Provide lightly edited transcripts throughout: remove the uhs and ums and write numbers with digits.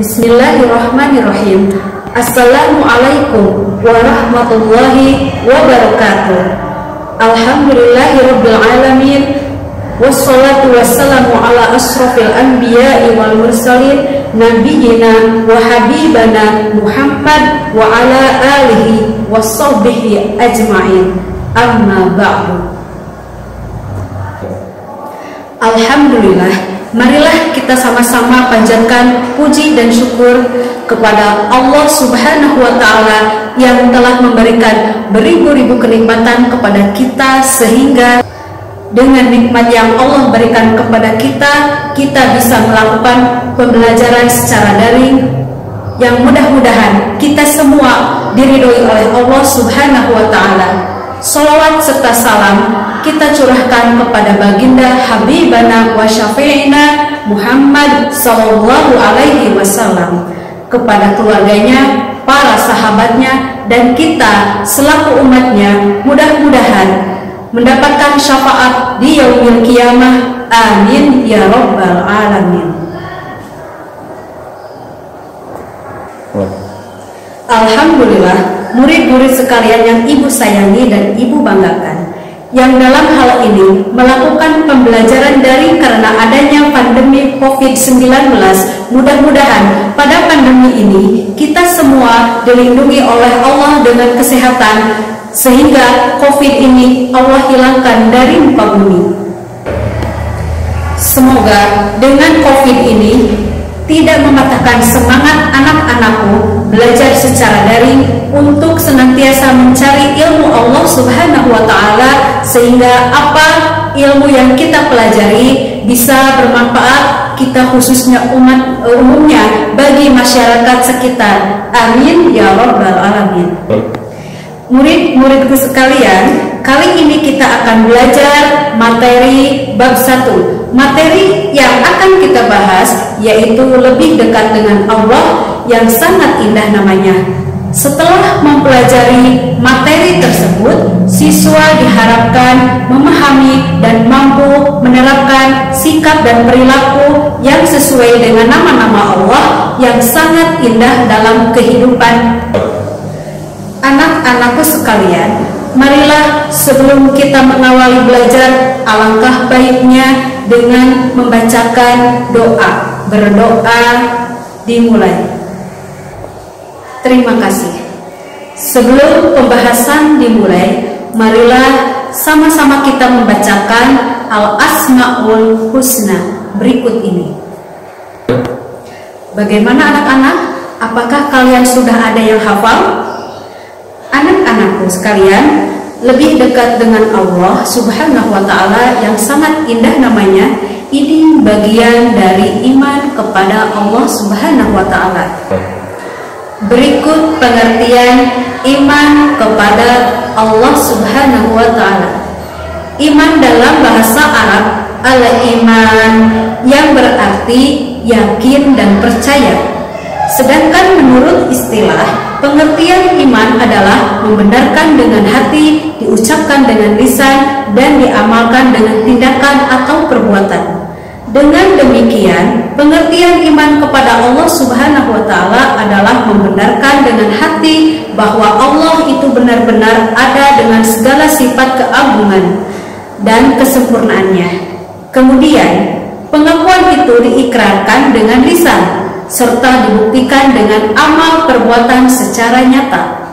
Bismillahirrahmanirrahim. Assalamualaikum warahmatullahi wabarakatuh. Alhamdulillahirabbil alamin. Wassalatu wassalamu ala asrofil anbiya'i wal mursalin nabiyina wa habibana Muhammad wa ala alihi wassahbihi ajma'in. Amma ba'du. Alhamdulillah, marilah kita sama-sama panjatkan puji dan syukur kepada Allah Subhanahu wa Ta'ala yang telah memberikan beribu-ribu kenikmatan kepada kita, sehingga dengan nikmat yang Allah berikan kepada kita, kita bisa melakukan pembelajaran secara daring yang mudah-mudahan kita semua diridhoi oleh Allah Subhanahu wa Ta'ala. Salawat serta salam kita curahkan kepada baginda Habibana wa Syafi'ina Muhammad sallallahu alaihi wasallam, kepada keluarganya, para sahabatnya, dan kita selaku umatnya mudah-mudahan mendapatkan syafaat di yaumil qiyamah. Amin ya rabbal alamin. Alhamdulillah, murid-murid sekalian yang ibu sayangi dan ibu banggakan, yang dalam hal ini melakukan pembelajaran daring karena adanya pandemi COVID-19, mudah-mudahan pada pandemi ini kita semua dilindungi oleh Allah dengan kesehatan, sehingga COVID ini Allah hilangkan dari muka bumi. Semoga dengan COVID ini tidak mematahkan semangat anak-anakku belajar secara daring untuk senantiasa mencari ilmu Allah Subhanahu wa Ta'ala, sehingga apa ilmu yang kita pelajari bisa bermanfaat kita, khususnya umat umumnya, bagi masyarakat sekitar. Amin ya rabbal alamin. Murid-muridku sekalian, kali ini kita akan belajar materi bab 1. Materi yang akan kita bahas yaitu lebih dekat dengan Allah, yang sangat indah namanya. Setelah mempelajari materi tersebut, siswa diharapkan memahami dan mampu menerapkan sikap dan perilaku yang sesuai dengan nama-nama Allah yang sangat indah dalam kehidupan. Anak-anakku sekalian, marilah sebelum kita mengawali belajar, alangkah baiknya dengan membacakan doa. Berdoa dimulai. Terima kasih. Sebelum pembahasan dimulai, marilah sama-sama kita membacakan Al-Asma'ul Husna berikut ini. Bagaimana anak-anak? Apakah kalian sudah ada yang hafal? Anak-anakku sekalian, lebih dekat dengan Allah Subhanahu wa Ta'ala yang sangat indah namanya, ini bagian dari iman kepada Allah Subhanahu wa Ta'ala. Berikut pengertian iman kepada Allah Subhanahu wa Ta'ala. Iman dalam bahasa Arab al-iman, yang berarti yakin dan percaya. Sedangkan menurut istilah, pengertian iman adalah membenarkan dengan hati, diucapkan dengan lisan, dan diamalkan dengan tindakan atau perbuatan. Dengan demikian, pengertian iman kepada Allah Subhanahu wa Ta'ala adalah membenarkan dengan hati bahwa Allah itu benar-benar ada dengan segala sifat keagungan dan kesempurnaannya. Kemudian, pengakuan itu diikrarkan dengan lisan serta dibuktikan dengan amal perbuatan secara nyata.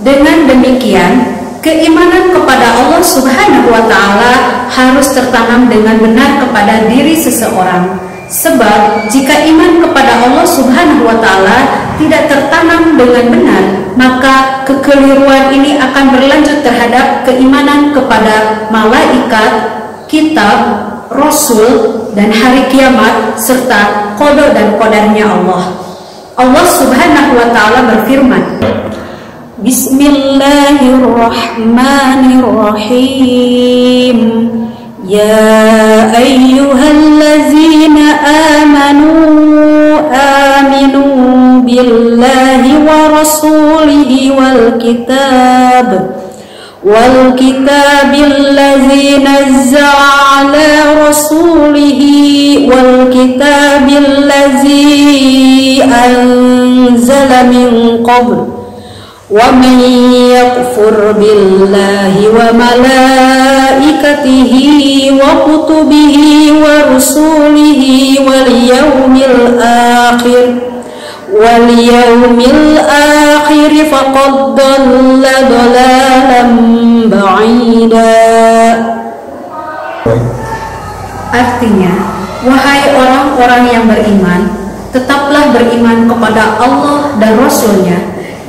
Dengan demikian, keimanan kepada Allah Subhanahu wa Ta'ala harus tertanam dengan benar kepada diri seseorang. Sebab jika iman kepada Allah Subhanahu wa Ta'ala tidak tertanam dengan benar, maka kekeliruan ini akan berlanjut terhadap keimanan kepada malaikat, kitab, Rasul, dan hari kiamat, serta qada dan qadarnya Allah. Allah Subhanahu wa Ta'ala berfirman, Bismillahirrahmanirrahim. Ya ayyuhallazina amanu billahi wa rasulihi wal kitabil ladzi nazzala ala rasulihi wal الكتاب الذي أنزل من قبل ومن يكفر بالله وملائكته وكتبه ورسله واليوم الآخر فقد ضل ضلالا بعيدا. Artinya, wahai orang-orang yang beriman, tetaplah beriman kepada Allah dan Rasul-Nya,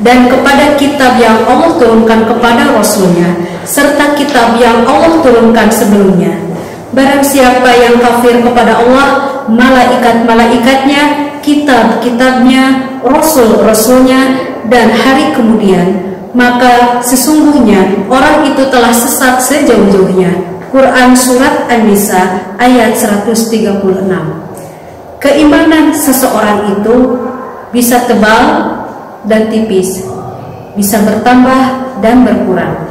dan kepada kitab yang Allah turunkan kepada Rasul-Nya, serta kitab yang Allah turunkan sebelumnya. Barang siapa yang kafir kepada Allah, malaikat-malaikatnya, kitab-kitabnya, rasul-rasulnya, dan hari kemudian, maka sesungguhnya orang itu telah sesat sejauh-jauhnya. Quran Surat An-Nisa ayat 136. Keimanan seseorang itu bisa tebal dan tipis, bisa bertambah dan berkurang.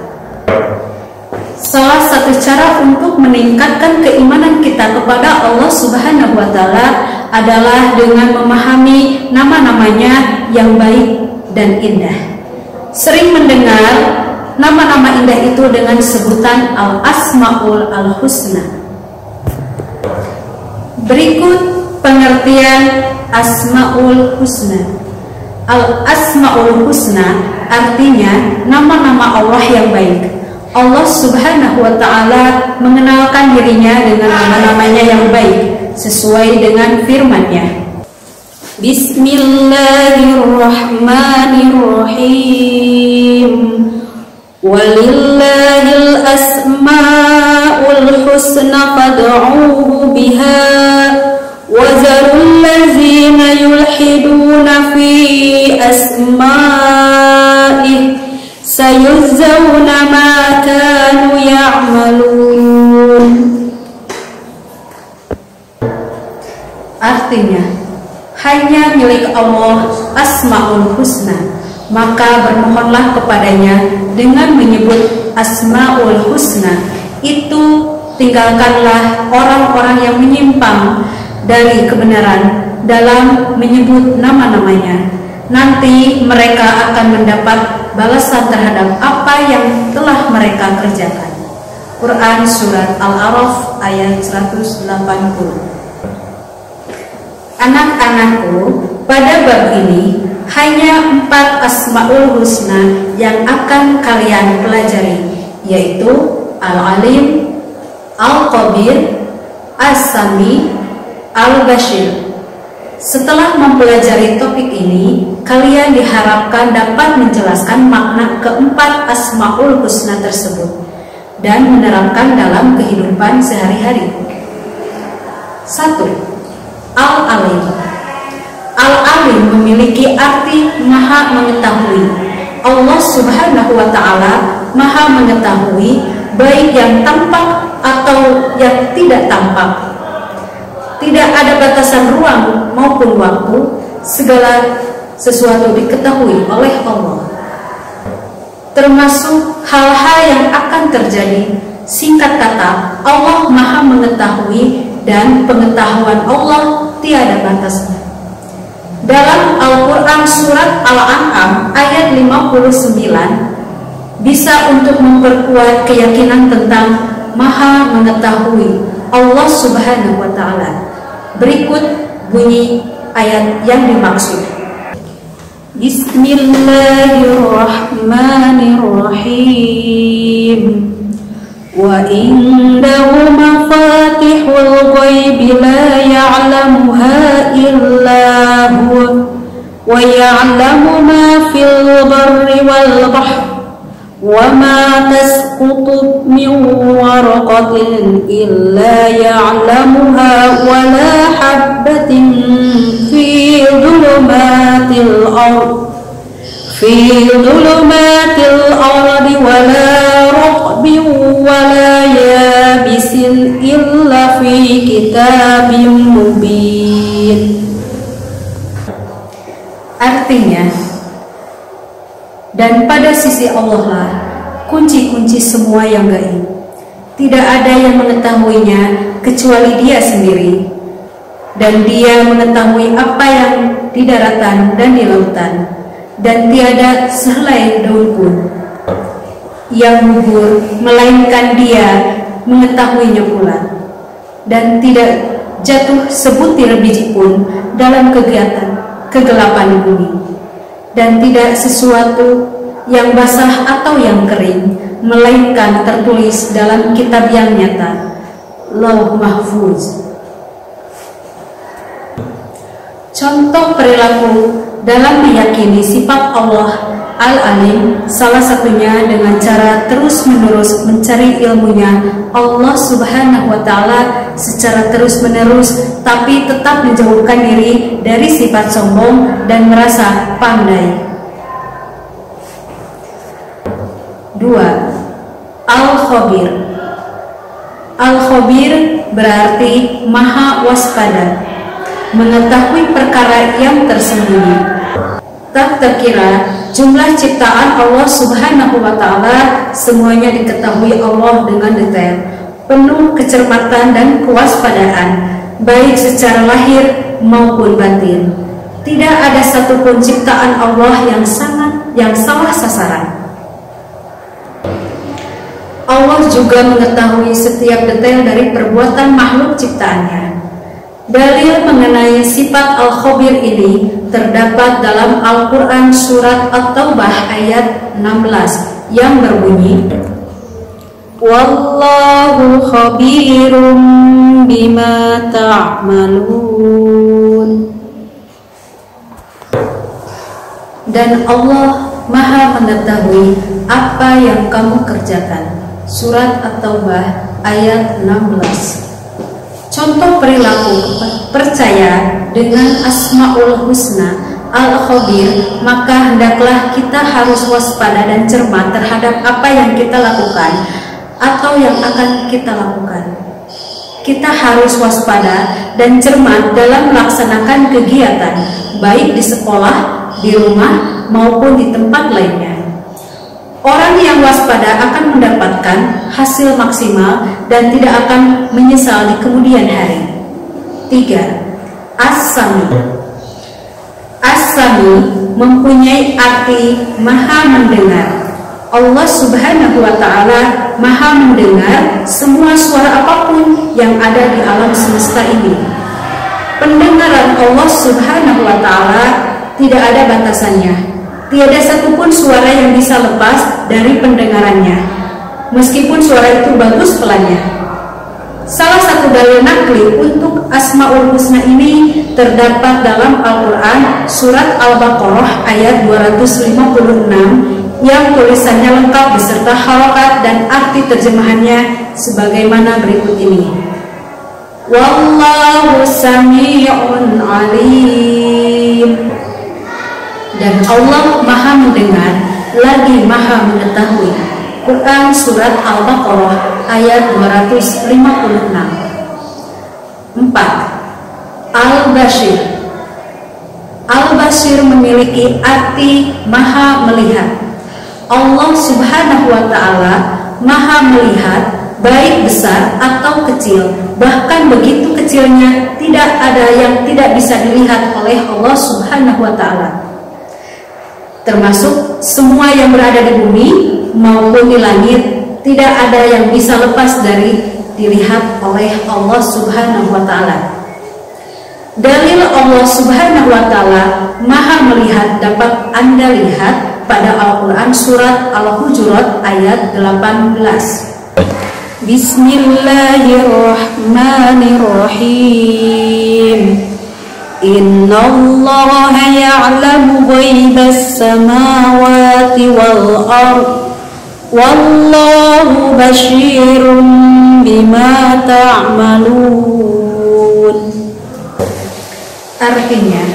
Salah satu cara untuk meningkatkan keimanan kita kepada Allah Subhanahu wa Ta'ala adalah dengan memahami nama-namanya yang baik dan indah. Sering mendengar nama-nama indah itu dengan sebutan Al-Asma'ul Al-Husna. Berikut pengertian Asma'ul Husna. Al-Asma'ul Husna artinya nama-nama Allah yang baik. Allah Subhanahu wa Ta'ala mengenalkan dirinya dengan nama-namanya yang baik sesuai dengan firman-Nya. Bismillahirrahmanirrahim. Walillahil asma'ul husna fad'uuhu biha wa zarul ladzina yulhiduna fi asma'ihi sayujzauna ma kanu ya'malun. Artinya, hanya milik Allah Asma'ul Husna, maka bermohonlah kepadanya dengan menyebut Asma'ul Husna. Itu tinggalkanlah orang-orang yang menyimpang dari kebenaran dalam menyebut nama-namanya. Nanti mereka akan mendapat balasan terhadap apa yang telah mereka kerjakan. Quran Surat Al-A'raf ayat 180. Anak-anakku, pada bab ini hanya 4 Asma'ul Husna yang akan kalian pelajari, yaitu Al-Alim, Al-Qabir, As-Sami, Al-Bashir. Setelah mempelajari topik ini, kalian diharapkan dapat menjelaskan makna keempat Asma'ul Husna tersebut dan menerapkan dalam kehidupan sehari-hari. 1. Al-Alim. Al-Alim memiliki arti maha mengetahui. Allah Subhanahu wa Ta'ala maha mengetahui baik yang tampak atau yang tidak tampak. Tidak ada batasan ruang maupun waktu, segala sesuatu diketahui oleh Allah, termasuk hal-hal yang akan terjadi. Singkat kata, Allah maha mengetahui dan pengetahuan Allah tiada batasnya. Dalam Al-Quran Surat Al-An'am ayat 59 bisa untuk memperkuat keyakinan tentang maha mengetahui Allah Subhanahu wa Ta'ala. Berikut bunyi ayat yang dimaksud. Bismillahirrahmanirrahim. Wa indahu mafatihul ghaibi la ya'lamuha illa huwa wa ya'lamu ma fil barri wal bahri wa ma tasqutu min waraqatin illa ya'lamuha wa la habbatin fi dhulumatil ardi wa la raqbin wa la yabisin illa fi kitabim mubin. Artinya, dan pada sisi Allah lah kunci-kunci semua yang gaib. Tidak ada yang mengetahuinya kecuali Dia sendiri. Dan Dia mengetahui apa yang di daratan dan di lautan, dan tiada sehelai daun pun yang gugur melainkan Dia mengetahuinya pula, dan tidak jatuh sebutir biji pun dalam kegelapan bumi, dan tidak sesuatu yang basah atau yang kering melainkan tertulis dalam kitab yang nyata, Lauh Mahfuz. Contoh perilaku dalam meyakini sifat Allah Al-Alim, salah satunya dengan cara terus-menerus mencari ilmunya Allah Subhanahu wa Ta'ala secara terus-menerus, tapi tetap menjauhkan diri dari sifat sombong dan merasa pandai. 2. Al-Khabir. Al-Khabir berarti maha waspada, mengetahui perkara yang tersembunyi. Tak terkira jumlah ciptaan Allah Subhanahu wa Ta'ala semuanya diketahui Allah dengan detail, penuh kecermatan dan kewaspadaan, baik secara lahir maupun batin. Tidak ada satupun ciptaan Allah yang salah sasaran. Allah juga mengetahui setiap detail dari perbuatan makhluk ciptaannya. Dalil mengenai sifat Al-Khabir ini terdapat dalam Al-Quran surat At-Taubah ayat 16 yang berbunyi, Wallahu khabirum bima ta'malun. Dan Allah maha mengetahui apa yang kamu kerjakan. Surat At-Taubah ayat 16. Contoh perilaku percaya dengan Asmaul Husna Al-Khabir, maka hendaklah kita harus waspada dan cermat terhadap apa yang kita lakukan atau yang akan kita lakukan. Kita harus waspada dan cermat dalam melaksanakan kegiatan, baik di sekolah, di rumah, maupun di tempat lainnya. Orang yang waspada akan mendapatkan hasil maksimal dan tidak akan menyesal di kemudian hari. 3. As-Sami. As-Sami mempunyai arti maha mendengar. Allah Subhanahu wa Ta'ala maha mendengar semua suara apapun yang ada di alam semesta ini. Pendengaran Allah Subhanahu wa Ta'ala tidak ada batasannya. Tiada satupun suara yang bisa lepas dari pendengarannya, meskipun suara itu bagus pelannya. Salah satu dalil nakli untuk Asmaul Husna ini terdapat dalam Al-Quran surat Al-Baqarah ayat 256 yang tulisannya lengkap beserta harokat dan arti terjemahannya sebagaimana berikut ini. Wallahu sami'un alim. Dan Allah maha mendengar lagi maha mengetahui. Quran surat Al-Baqarah ayat 256. 4. Al-Bashir. Al-Bashir memiliki arti maha melihat. Allah Subhanahu wa Ta'ala maha melihat, baik besar atau kecil, bahkan begitu kecilnya tidak ada yang tidak bisa dilihat oleh Allah Subhanahu wa Ta'ala, termasuk semua yang berada di bumi maupun di langit. Tidak ada yang bisa lepas dari dilihat oleh Allah Subhanahu wa Ta'ala. Dalil Allah Subhanahu wa Ta'ala maha melihat dapat Anda lihat pada Al-Quran surat Al-Hujurat ayat 18. Bismillahirrahmanirrahim. Innallaha ya'lamu ghaibas samawati wal ardh wallahu basyirum bima ta'malun. Artinya,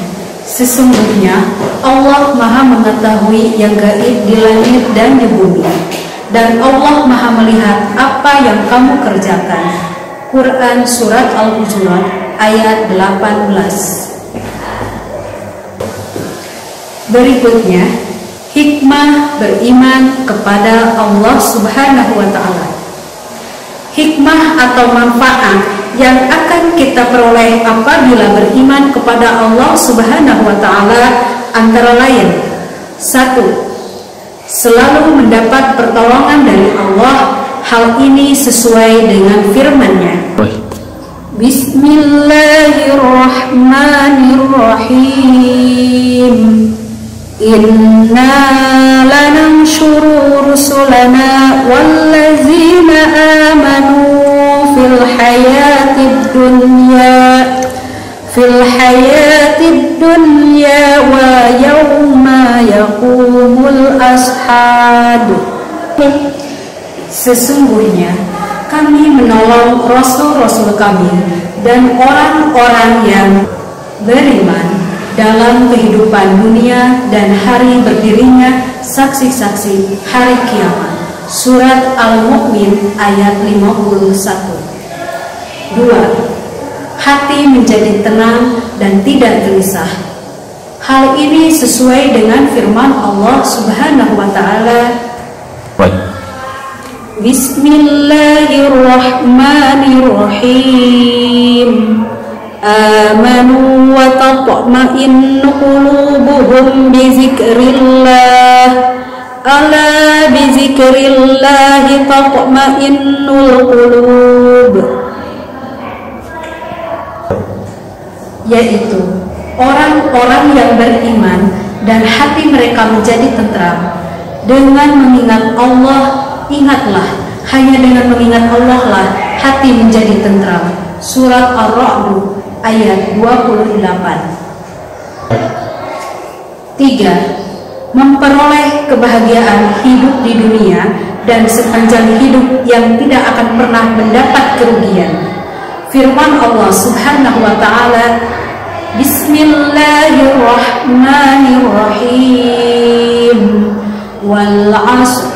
sesungguhnya Allah maha mengetahui yang gaib di langit dan di bumi, dan Allah maha melihat apa yang kamu kerjakan. Quran surat Al-Hujurat ayat 18. Berikutnya, hikmah beriman kepada Allah Subhanahu wa Ta'ala. Hikmah atau manfaat yang akan kita peroleh apabila beriman kepada Allah Subhanahu wa Ta'ala antara lain: 1. Selalu mendapat pertolongan dari Allah. Hal ini sesuai dengan firman-Nya. Bismillahirrahmanirrahim. Inna lananshuru rusulana wallazina amanu fil hayatid dunya wa yawma yaqumul ashhad. Sesungguhnya kami menolong rasul-rasul kami dan orang-orang yang beriman dalam kehidupan dunia dan hari berdirinya saksi-saksi hari kiamat. Surat Al-Mu'min ayat 51. 2. Hati menjadi tenang dan tidak gelisah. Hal ini sesuai dengan firman Allah Subhanahu wa Ta'ala. Bismillahirrahmanirrahim. Amanu wa tatma'innu qulubuhum bizikrillah. Ala bizikrillah tatma'innul qulub. Yaitu orang-orang yang beriman dan hati mereka menjadi tentram dengan mengingat Allah. Ingatlah, hanya dengan mengingat Allah lah hati menjadi tentram. Surat Ar-Ra'd ayat 28. 3. Memperoleh kebahagiaan hidup di dunia dan sepanjang hidup yang tidak akan pernah mendapat kerugian. Firman Allah Subhanahu wa Ta'ala, Bismillahirrahmanirrahim. Wal 'ashr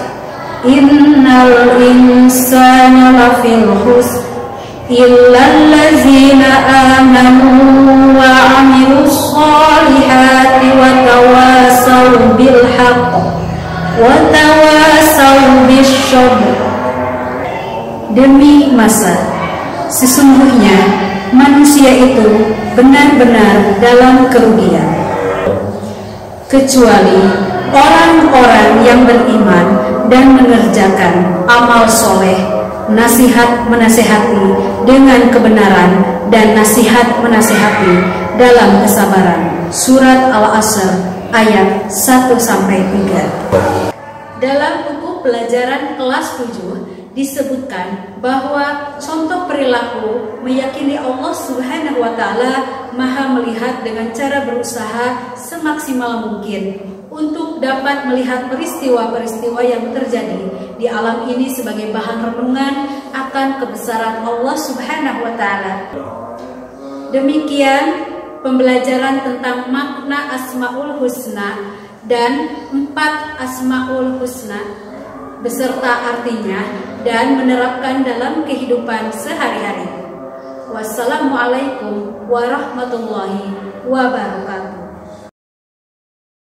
innal insana lafil khusr illal ladzina amanu wa 'amilus shalihati wa tawasaw bil haqq wa tawasaw bis sabr. Demi masa, sesungguhnya manusia itu benar-benar dalam kerugian, kecuali orang-orang yang beriman dan mengerjakan amal soleh, nasihat menasihati dengan kebenaran dan nasihat menasihati dalam kesabaran. Surat Al-Asr ayat 1-3. Dalam buku pelajaran kelas 7 disebutkan bahwa contoh perilaku meyakini Allah Subhanahu wa Ta'ala Maha melihat dengan cara berusaha semaksimal mungkin untuk dapat melihat peristiwa-peristiwa yang terjadi di alam ini sebagai bahan renungan akan kebesaran Allah Subhanahu wa Ta'ala. Demikian pembelajaran tentang makna Asmaul Husna dan 4 Asmaul Husna beserta artinya dan menerapkan dalam kehidupan sehari-hari. Wassalamualaikum warahmatullahi wabarakatuh.